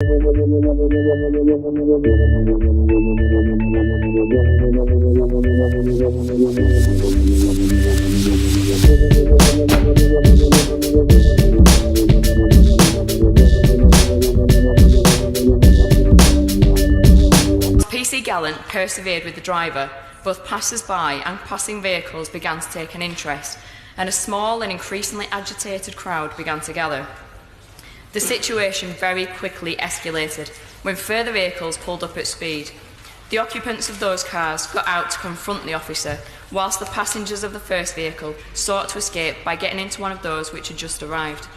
PC Gallant persevered with the driver. Both passers-by and passing vehicles began to take an interest, and a small and increasingly agitated crowd began to gather. The situation very quickly escalated when further vehicles pulled up at speed. The occupants of those cars got out to confront the officer, whilst the passengers of the first vehicle sought to escape by getting into one of those which had just arrived.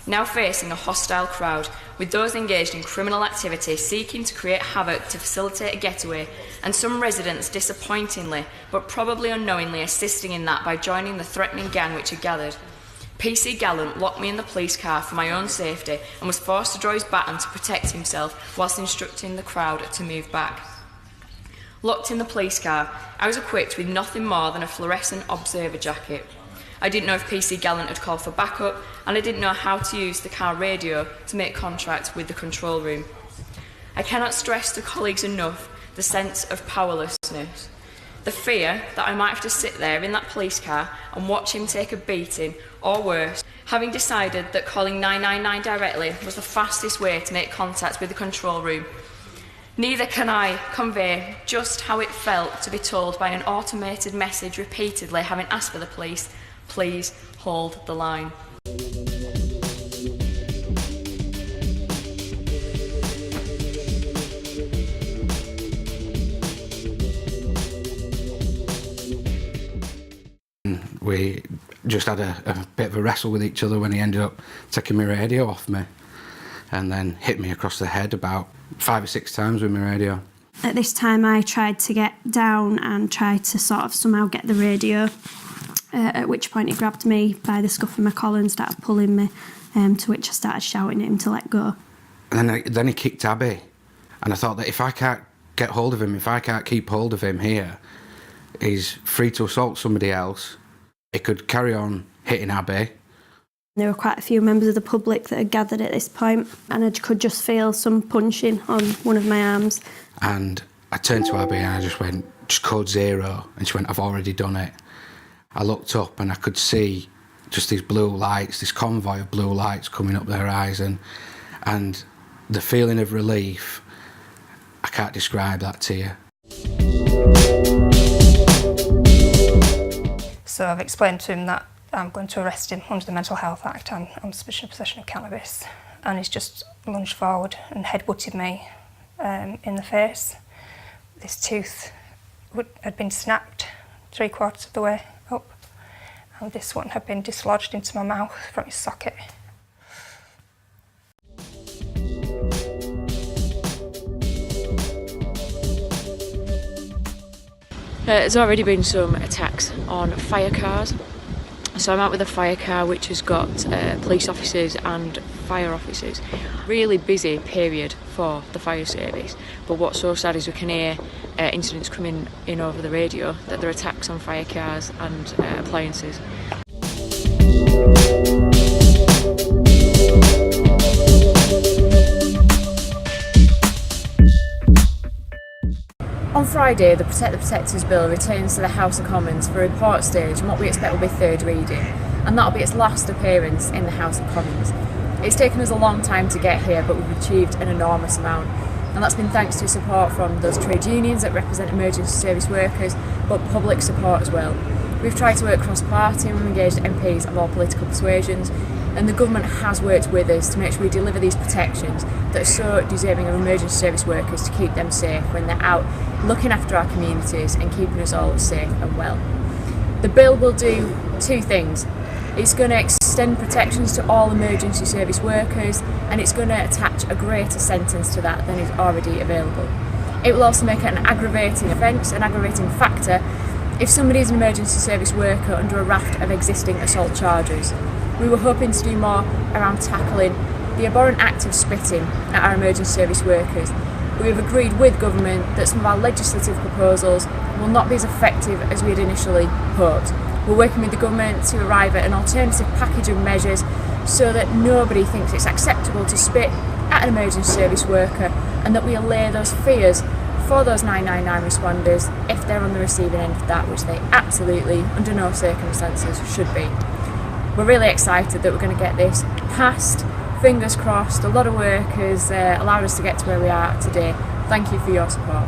Now facing a hostile crowd, with those engaged in criminal activity seeking to create havoc to facilitate a getaway, and some residents disappointingly, but probably unknowingly, assisting in that by joining the threatening gang which had gathered. PC Gallant locked me in the police car for my own safety and was forced to draw his baton to protect himself whilst instructing the crowd to move back. Locked in the police car, I was equipped with nothing more than a fluorescent observer jacket. I didn't know if PC Gallant had called for backup, and I didn't know how to use the car radio to make contact with the control room. I cannot stress to colleagues enough the sense of powerlessness. The fear that I might have to sit there in that police car and watch him take a beating, or worse, having decided that calling 999 directly was the fastest way to make contact with the control room. Neither can I convey just how it felt to be told by an automated message repeatedly having asked for the police, "Please hold the line." We just had a bit of a wrestle with each other when he ended up taking my radio off me and then hit me across the head about 5 or 6 times with my radio. At this time I tried to get down and tried to sort of somehow get the radio, at which point he grabbed me by the scuff of my collar and started pulling me, to which I started shouting at him to let go. And then he kicked Abby, and I thought that if I can't get hold of him, if I can't keep hold of him here, he's free to assault somebody else. He could carry on hitting Abby. There were quite a few members of the public that had gathered at this point, and I could just feel some punching on one of my arms. And I turned to Abby and I just went, "Just code 0. And she went, "I've already done it." I looked up and I could see just these blue lights, this convoy of blue lights coming up the horizon, and the feeling of relief, I can't describe that to you. So I've explained to him that I'm going to arrest him under the Mental Health Act and on suspicion of possession of cannabis, and he's just lunged forward and headbutted me in the face. This tooth had been snapped 3/4 of the way up, and this one had been dislodged into my mouth from its socket. There's already been some attacks on fire cars. So I'm out with a fire car which has got police officers and fire officers. Really busy period for the fire service, but what's so sad is we can hear incidents coming in over the radio that there are attacks on fire cars and appliances. On Friday, the Protect the Protectors Bill returns to the House of Commons for a report stage and what we expect will be third reading, and that'll be its last appearance in the House of Commons. It's taken us a long time to get here, but we've achieved an enormous amount, and that's been thanks to support from those trade unions that represent emergency service workers, but public support as well. We've tried to work cross-party and we've engaged MPs of all political persuasions, and the government has worked with us to make sure we deliver these protections that are so deserving of emergency service workers to keep them safe when they're out looking after our communities and keeping us all safe and well. The bill will do 2 things. It's going to extend protections to all emergency service workers, and it's going to attach a greater sentence to that than is already available. It will also make it an aggravating offence, an aggravating factor, if somebody is an emergency service worker under a raft of existing assault charges. We were hoping to do more around tackling the abhorrent act of spitting at our emergency service workers. We have agreed with government that some of our legislative proposals will not be as effective as we had initially hoped. We're working with the government to arrive at an alternative package of measures so that nobody thinks it's acceptable to spit at an emergency service worker, and that we allay those fears for those 999 responders if they're on the receiving end of that, which they absolutely, under no circumstances, should be. We're really excited that we're going to get this passed. Fingers crossed. A lot of work has allowed us to get to where we are today. Thank you for your support.